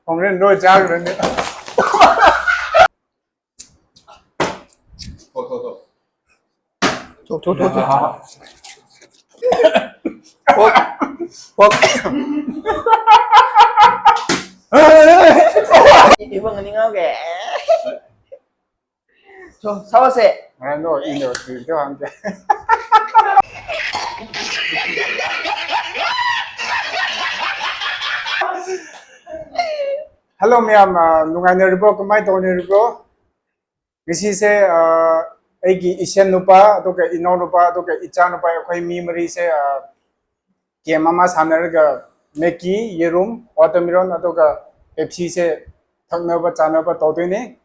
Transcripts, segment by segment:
ผมเล่นด้วยจ้าอยู่แล้วเนี่ยโทษIbang nga nga kaya. So, sawa se. ano ino dito ang Hello ma'am, nungai na ribo kumai to ni ribo. Ngisi se aigi isen nupa to ka ino nupa to ka icha nupa akhoi memory se ke mama sanar ga meki yerum watermelon to ka Pepsi se thakna ba chana ba to ne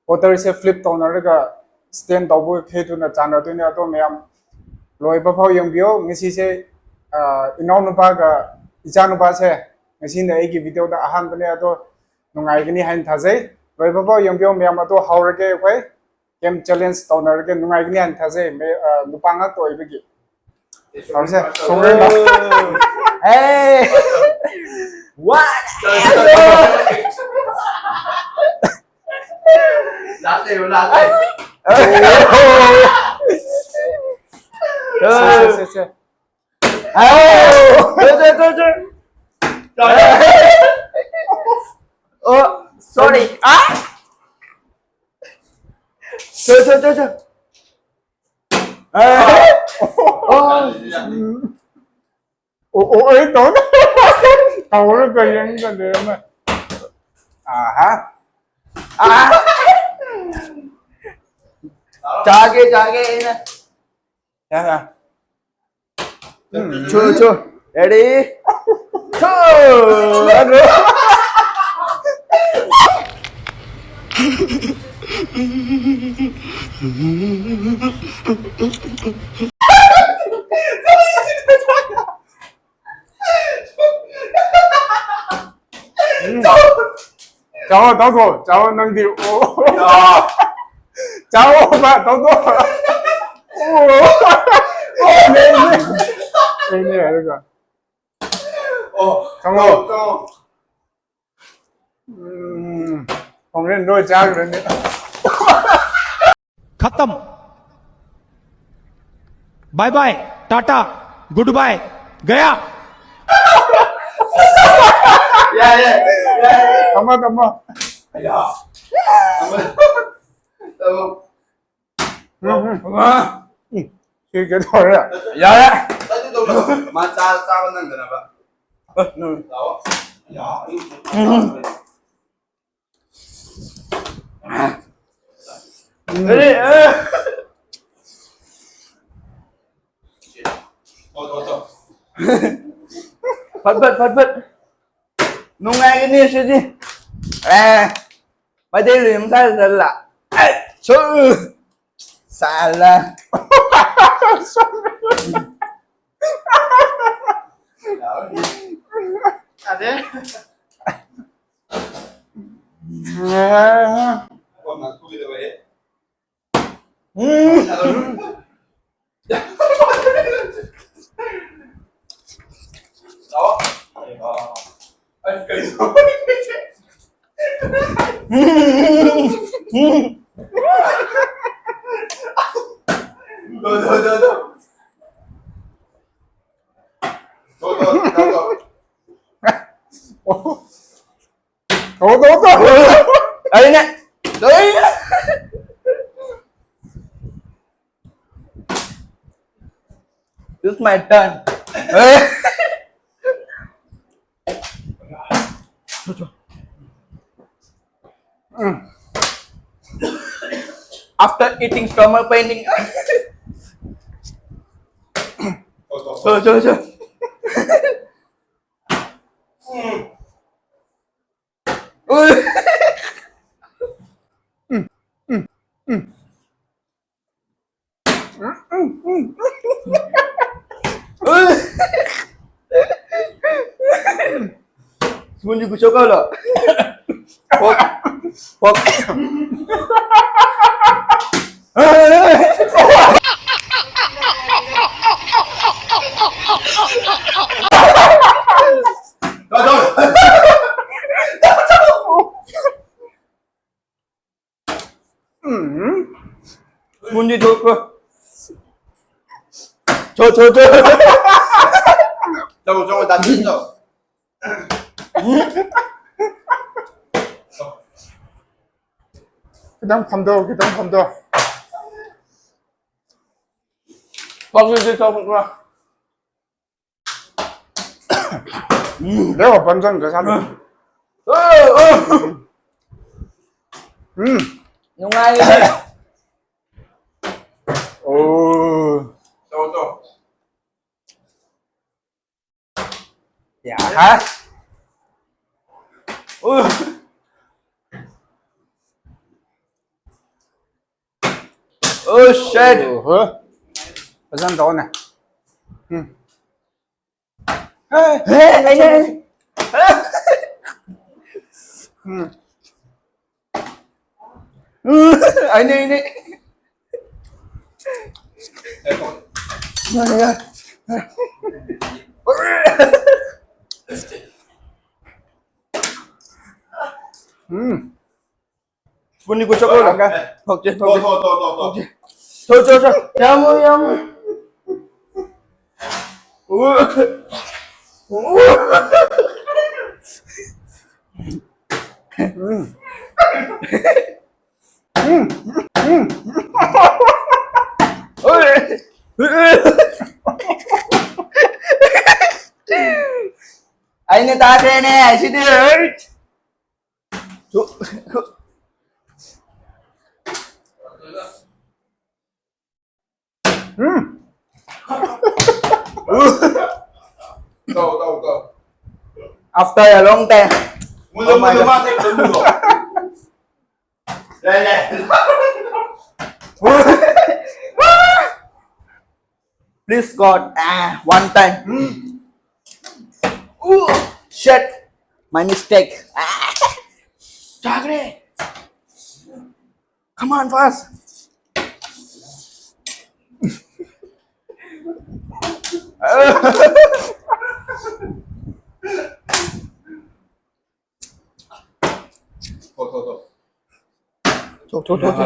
water se flip to na ga stand to bo khe tu na chana tu ne to ma'am loi ba phau yang bio ngisi se ino nupa ga icha nupa se ngisi na aigi video da ahan bane to nungai gani hain thajai loi ba phau yang bio ma'am to haurage akhoi game challenge tawnar ke nungai gni an thase me nupanga to ibigi amse songre na Hey! What? Last day. Oh, sorry. Cho. ấy tối tàu nó cười những cái điều mà hả Chage nè. dạ dạ Cho. Ready? Cho. cháu tao rồi cháu nâng điệu cháu mà tao rồi đây nè được rồi xong rồi không nên đôi cháu rồi nữa खत्म bye bye tata goodbye गया Yeah. tama Yeah. cái thôi à Yeah. Tadi tu ma cha nang dana ba. Tahu? Ya. Ready? Oh. Phật. Nungai cái này sẽ gì? Bây giờ liếm ra là số xả là Ada. Kau nak kulit apa ya? Tahu? Tuh. Đây nè. Đấy. This is my turn. After eating stomach paining. Cho. Semuanya gue coba loh. Pok. Bunyi coba. Coba. Coba tadi tuh. 그다음 감도 그다음 감도 Bagus coba. 내가 반장 그 사람 Yung nga yun. 오 Tuh. 야 Oh shit. 반장 더 오네 Ini. Ini. Bunyi gue coba lah. Oke. Tuh. Coba. Yang. Ini tadi nih, sini. Tuh. After a long time. Mulu mati dulu. Please God, one time. Shit, my mistake. Jagre. Come on, fast. Tuh.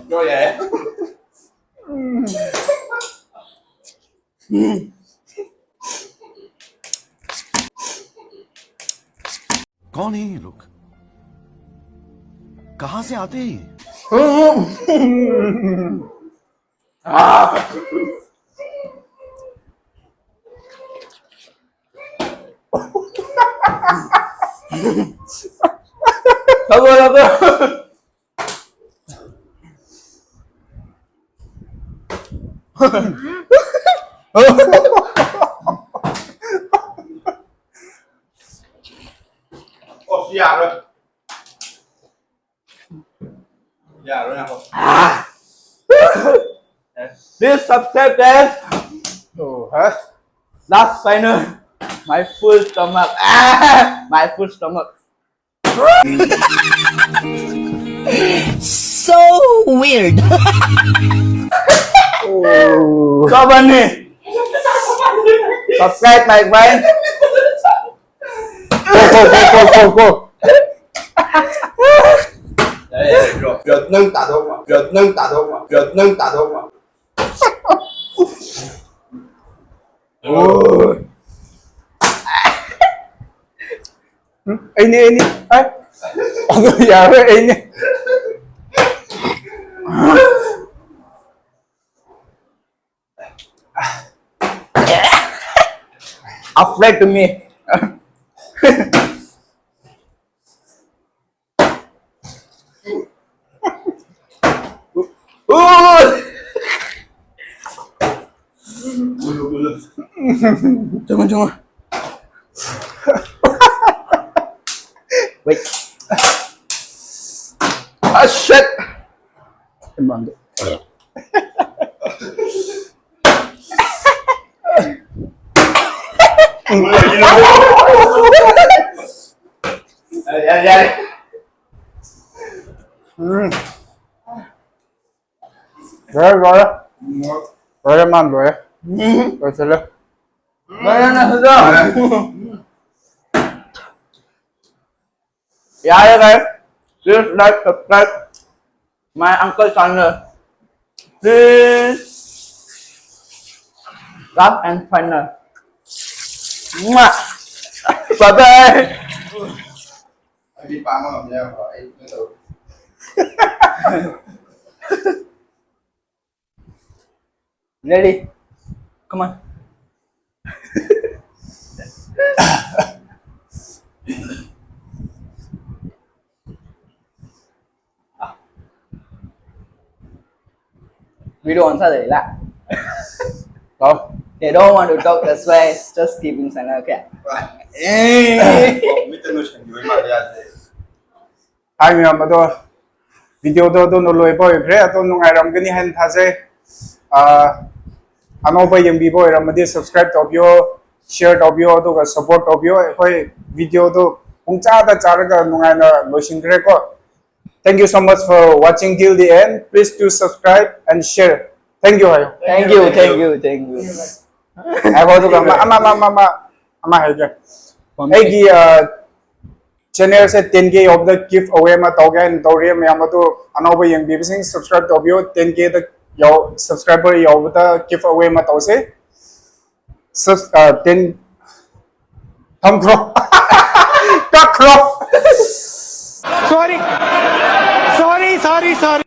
Vô vậy. कौन है ये लोग कहां से आते हैं ये? Sabar. Ồ, già rồi. Già rồi nào. Please subscribe guys. hả Last final. My full stomach. My full stomach. So weird. Coba nih. Subscribe my friend. 고고고고고고 Rồi, Việt Nam tả đâu mà. Việt Nam tả đâu mà. Việt Nam tả đâu mà. ini aduh ya ini Afraid to me. Jangan. Wait. Ah, shit. Emang. Ya. Rồi. Rồi em ăn rồi. Rồi sẽ lên. Mana sudah? Ya guys, please like, subscribe my uncle channel. Please love and final. Bye bye. Đi ba mà gặp nhau hỏi từ từ. Ready? Come on. Video on Saturday lah. Đâu? They don't want to talk, that's why it's just keeping silent. Okay. Mitte nó chẳng dưới mà ra thế. Hai người mà tôi video đó tôi nó lôi boy kre tôi nó ngày làm cái này hen thà se anh ông bây giờ bị boy làm đi subscribe top yo share top yo tôi cái support top yo cái video đó cũng cha cái nó ngày nó lôi xin kre ko. Thank you so much for watching till the end. Please do subscribe and share. Thank you. Thank you. Ai có tôi cái ama hay cái. Ai cái channel से 10k of the giveaway mà tao cái tao riêng mà tôi anh ông bây giờ bị sinh subscribe tao biểu 10k the yo subscriber yo the giveaway mà tao sẽ 10 thăm crop các crop sorry sorry sorry sorry